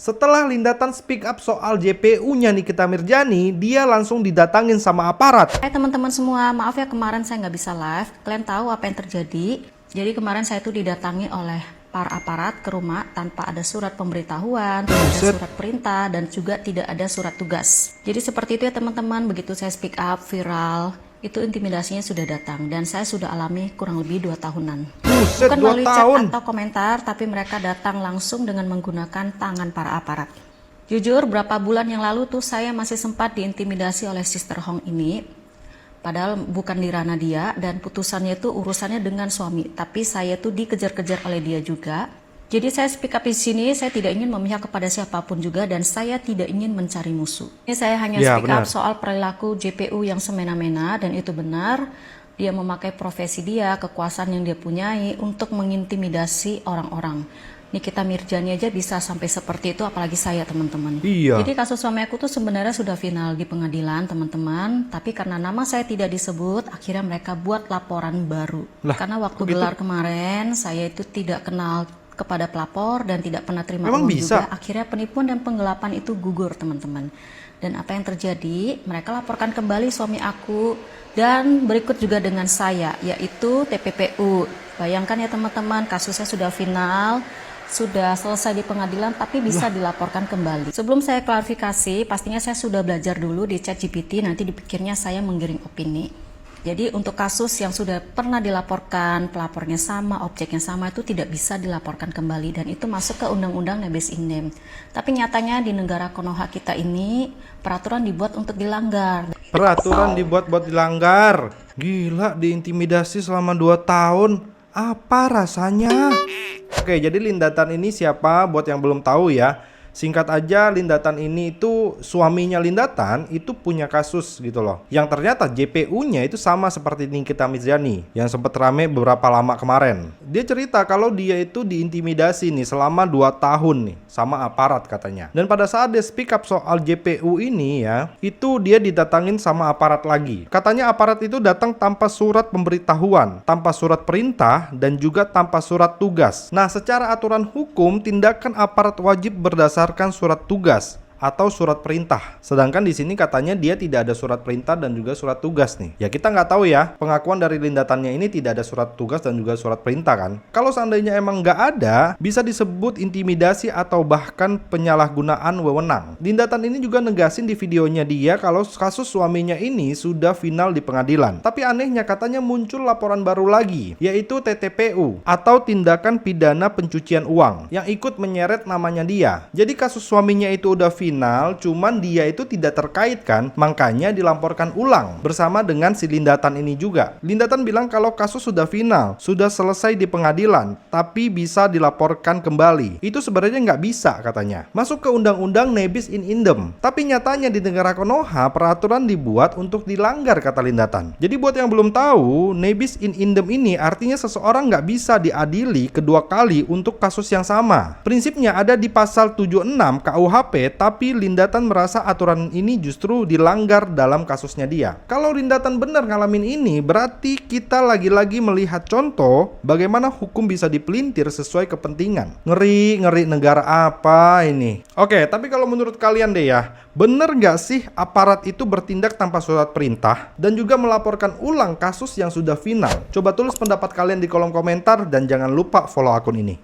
Setelah Lindatan speak up soal JPU-nya Nikita Mirzani, dia langsung didatangin sama aparat. Hai teman-teman semua, maaf ya kemarin saya nggak bisa live. Kalian tahu apa yang terjadi? Jadi kemarin saya itu didatangi oleh para aparat ke rumah tanpa ada surat pemberitahuan, tidak ada surat perintah, dan juga tidak ada surat tugas. Jadi seperti itu ya teman-teman, begitu saya speak up viral, itu intimidasinya sudah datang dan saya sudah alami kurang lebih 2 tahunan. Buset, Bukan 2 melalui chat tahun. atau komentar, tapi mereka datang langsung dengan menggunakan tangan para aparat. Jujur, berapa bulan yang lalu tuh saya masih sempat diintimidasi oleh Sister Hong ini. Padahal bukan di ranah dia dan putusannya itu urusannya dengan suami. Tapi saya tuh dikejar-kejar oleh dia juga. Jadi saya speak up di sini, saya tidak ingin memihak kepada siapapun juga dan saya tidak ingin mencari musuh. Ini saya hanya speak up soal perilaku JPU yang semena-mena dan itu benar. Dia memakai profesi dia, kekuasaan yang dia punyai untuk mengintimidasi orang-orang. Nikita Mirzani aja bisa sampai seperti itu, apalagi saya teman-teman. Iya. Jadi kasus suami aku tuh sebenarnya sudah final di pengadilan teman-teman. Tapi karena nama saya tidak disebut, akhirnya mereka buat laporan baru. Karena waktu gelar kemarin saya itu tidak kenal kepada pelapor dan tidak pernah terima uang juga. Akhirnya penipuan dan penggelapan itu gugur teman-teman. Dan apa yang terjadi? Mereka laporkan kembali suami aku dan berikut juga dengan saya, yaitu TPPU. Bayangkan ya teman-teman, kasusnya sudah final, sudah selesai di pengadilan, tapi bisa dilaporkan kembali. Sebelum saya klarifikasi, pastinya saya sudah belajar dulu di ChatGPT, nanti dipikirnya saya menggiring opini. Jadi untuk kasus yang sudah pernah dilaporkan, pelapornya sama, objeknya sama, itu tidak bisa dilaporkan kembali dan itu masuk ke Undang-Undang Nebis Indem. Tapi nyatanya di negara Konoha kita ini peraturan dibuat untuk dilanggar. Peraturan dibuat buat dilanggar. Gila, diintimidasi selama 2 tahun. Apa rasanya? Oke, jadi Lindatan ini siapa? Buat yang belum tahu ya. Singkat aja, Lindatan ini itu suaminya Lindatan itu punya kasus gitu loh. Yang ternyata JPU-nya itu sama seperti Nikita Mirzani yang sempat rame beberapa lama kemarin. Dia cerita kalau dia itu diintimidasi nih selama 2 tahun nih sama aparat katanya. Dan pada saat dia speak up soal JPU ini ya, itu dia didatangin sama aparat lagi. Katanya aparat itu datang tanpa surat pemberitahuan, tanpa surat perintah, dan juga tanpa surat tugas. Nah, secara aturan hukum, tindakan aparat wajib berdasarkan surat tugas atau surat perintah. Sedangkan di sini katanya dia tidak ada surat perintah dan juga surat tugas nih. Ya kita nggak tahu ya, pengakuan dari Lindatannya ini tidak ada surat tugas dan juga surat perintah kan. Kalau seandainya emang nggak ada, bisa disebut intimidasi atau bahkan penyalahgunaan wewenang. Lindatan ini juga negasin di videonya dia kalau kasus suaminya ini sudah final di pengadilan. Tapi anehnya katanya muncul laporan baru lagi, yaitu TTPU atau tindakan pidana pencucian uang yang ikut menyeret namanya dia. Jadi kasus suaminya itu udah final, cuman dia itu tidak terkait kan, makanya dilaporkan ulang bersama dengan si Lindatan ini juga. Lindatan bilang kalau kasus sudah final, sudah selesai di pengadilan, tapi bisa dilaporkan kembali. Itu sebenarnya nggak bisa katanya. Masuk ke Undang-Undang Nebis in Indem. Tapi nyatanya di negara Konoha peraturan dibuat untuk dilanggar kata Lindatan. Jadi buat yang belum tahu, Nebis in Indem ini artinya seseorang nggak bisa diadili kedua kali untuk kasus yang sama. Prinsipnya ada di pasal 76 KUHP, tapi Lindatan merasa aturan ini justru dilanggar dalam kasusnya dia. Kalau Lindatan benar ngalamin ini, berarti kita lagi-lagi melihat contoh bagaimana hukum bisa dipelintir sesuai kepentingan. Ngeri negara apa ini? Oke, tapi kalau menurut kalian deh ya, bener nggak sih aparat itu bertindak tanpa surat perintah dan juga melaporkan ulang kasus yang sudah final? Coba tulis pendapat kalian di kolom komentar dan jangan lupa follow akun ini.